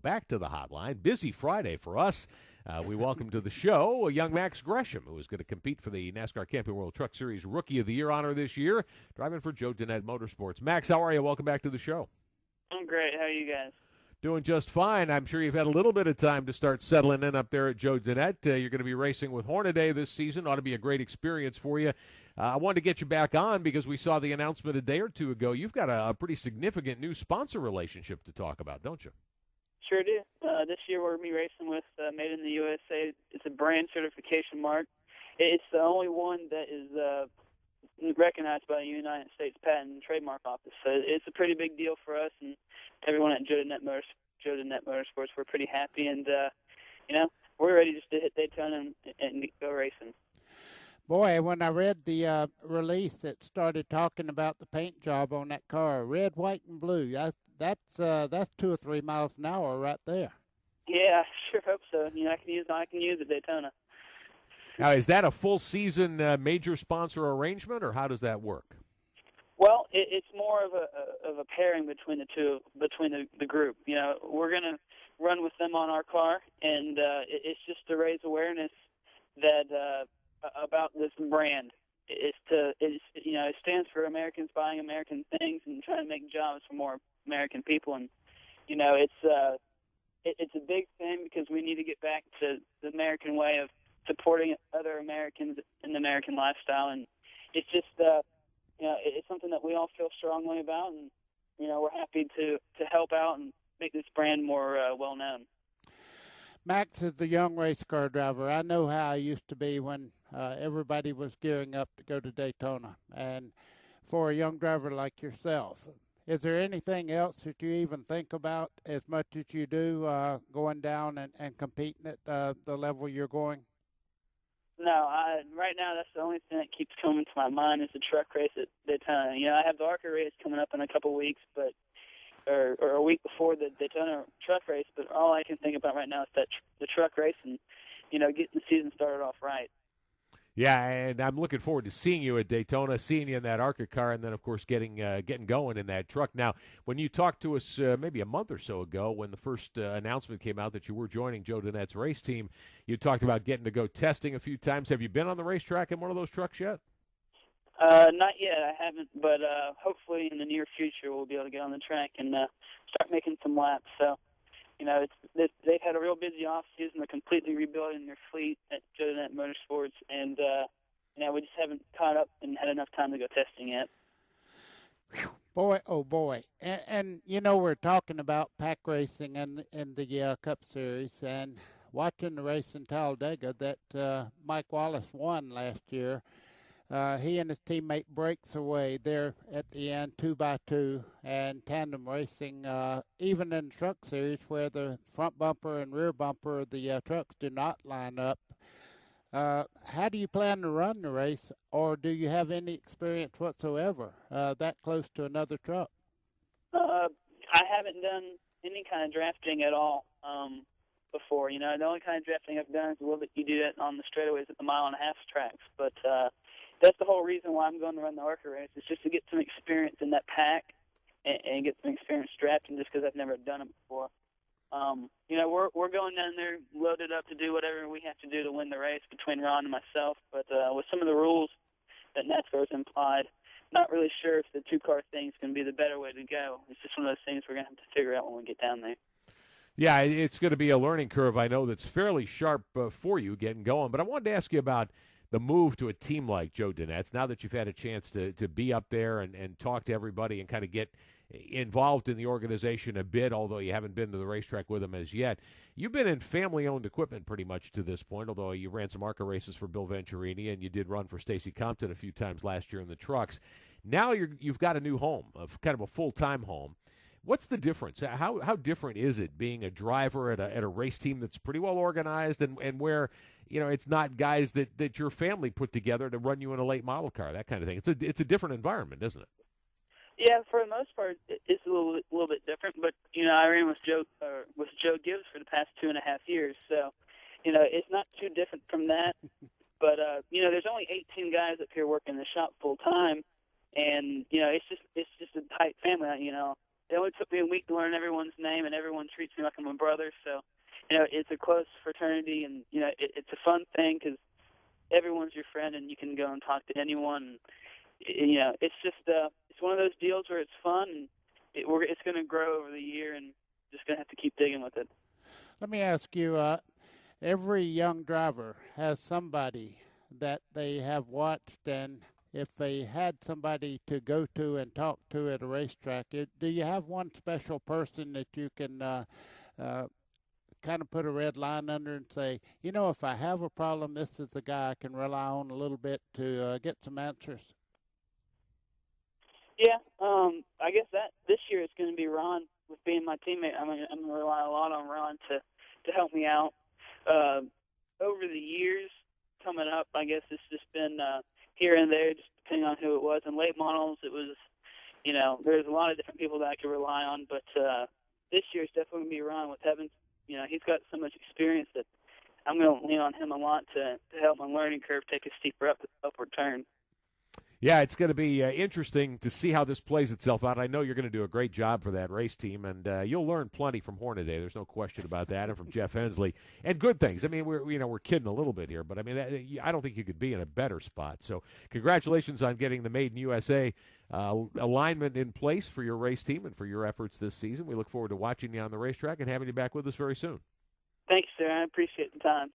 back to the hotline. Busy Friday for us. We welcome to the show young Max Gresham, who is going to compete for the NASCAR Camping World Truck Series Rookie of the Year honor this year, driving for Joe Dinette Motorsports. Max, how are you? Welcome back to the show. I'm great. How are you guys? Doing just fine. I'm sure you've had a little bit of time to start settling in up there at Joe Dinette. You're going to be racing with Hornaday this season. Ought to be a great experience for you. I wanted to get you back on because we saw the announcement a day or two ago. You've got a pretty significant new sponsor relationship to talk about, don't you? Sure do. This year we're going to be racing with Made in the USA. It's a brand certification mark. It's the only one that is recognized by the United States Patent and Trademark Office. So it's a pretty big deal for us and everyone at Joe Dinette Motorsports. We're pretty happy, and we're ready just to hit Daytona and go racing. Boy, when I read the release, it started talking about the paint job on that car, red, white, and blue. That's 2 or 3 miles an hour right there. Yeah, I sure hope so. I can use it Daytona. Now, is that a full season major sponsor arrangement, or how does that work? Well, it's more of a pairing between the two, between the group. We're going to run with them on our car, and it's just to raise awareness that about this brand. It stands for Americans buying American things and trying to make jobs for more American people. And it's a big thing because we need to get back to the American way of supporting other Americans in the American lifestyle, and it's just it's something that we all feel strongly about, and we're happy to help out and make this brand more well known. Max is the young race car driver. I know how I used to be when everybody was gearing up to go to Daytona, and for a young driver like yourself, is there anything else that you even think about as much as you do going down and competing at the level you're going? No, right now that's the only thing that keeps coming to my mind is the truck race at Daytona. I have the ARCA race coming up in a couple weeks, or a week before the Daytona truck race. But all I can think about right now is the truck race and getting the season started off right. Yeah, and I'm looking forward to seeing you at Daytona, seeing you in that ARCA car, and then, of course, getting going in that truck. Now, when you talked to us maybe a month or so ago when the first announcement came out that you were joining Joe Dinette's race team, you talked about getting to go testing a few times. Have you been on the racetrack in one of those trucks yet? Not yet. I haven't, but hopefully in the near future we'll be able to get on the track and start making some laps. So, they've had a real busy off season. They're completely rebuilding their fleet at Joe Dinette Motorsports, and we just haven't caught up and had enough time to go testing yet. Boy, oh boy, and we're talking about pack racing in the Cup Series, and watching the race in Talladega that Mike Wallace won last year. He and his teammate breaks away there at the end, 2x2, and tandem racing, even in the truck series where the front bumper and rear bumper of the trucks do not line up. How do you plan to run the race, or do you have any experience whatsoever that close to another truck? I haven't done any kind of drafting at all before. The only kind of drafting I've done is a little bit you do that on the straightaways at the 1.5 mile tracks, but that's the whole reason why I'm going to run the ARCA race, is just to get some experience in that pack and get some experience drafting, just because I've never done it before. We're going down there loaded up to do whatever we have to do to win the race between Ron and myself, but with some of the rules that NASCAR's implied, not really sure if the two-car thing is going to be the better way to go. It's just one of those things we're going to have to figure out when we get down there. Yeah, it's going to be a learning curve, I know, that's fairly sharp for you getting going. But I wanted to ask you about the move to a team like Joe Dinette's, now that you've had a chance to be up there and talk to everybody and kind of get involved in the organization a bit, although you haven't been to the racetrack with them as yet. You've been in family-owned equipment pretty much to this point, although you ran some ARCA races for Bill Venturini and you did run for Stacy Compton a few times last year in the trucks. Now you've got a new home, kind of a full-time home. What's the difference? How different is it being a driver at a race team that's pretty well organized and where it's not guys that your family put together to run you in a late model car, that kind of thing? It's a different environment, isn't it? Yeah, for the most part, it's a little bit different. But I ran with Joe Gibbs for the past 2.5 years, so it's not too different from that. But there's only 18 guys up here working the shop full time, and it's just a tight family. it only took me a week to learn everyone's name, and everyone treats me like I'm a brother. So, it's a close fraternity, and it's a fun thing because everyone's your friend, and you can go and talk to anyone. It's just it's one of those deals where it's fun, and it's going to grow over the year, and just going to have to keep digging with it. Let me ask you, every young driver has somebody that they have watched, and if they had somebody to go to and talk to at a racetrack, do you have one special person that you can kind of put a red line under and say, if I have a problem, this is the guy I can rely on a little bit to get some answers? Yeah, I guess that this year it's going to be Ron with being my teammate. I'm going to rely a lot on Ron to help me out. Over the years coming up, I guess it's just been here and there, just depending on who it was. In late models, it was, there's a lot of different people that I could rely on, but this year it's definitely going to be Ron with Heavens. He's got so much experience that I'm going to lean on him a lot to help my learning curve take a steeper upward turn. Yeah, it's going to be interesting to see how this plays itself out. I know you're going to do a great job for that race team, and you'll learn plenty from Hornaday. There's no question about that, and from Jeff Hensley, and good things. I mean, we're kidding a little bit here, but I mean, I don't think you could be in a better spot. So, congratulations on getting the Made in USA alignment in place for your race team and for your efforts this season. We look forward to watching you on the racetrack and having you back with us very soon. Thanks, sir. I appreciate the time.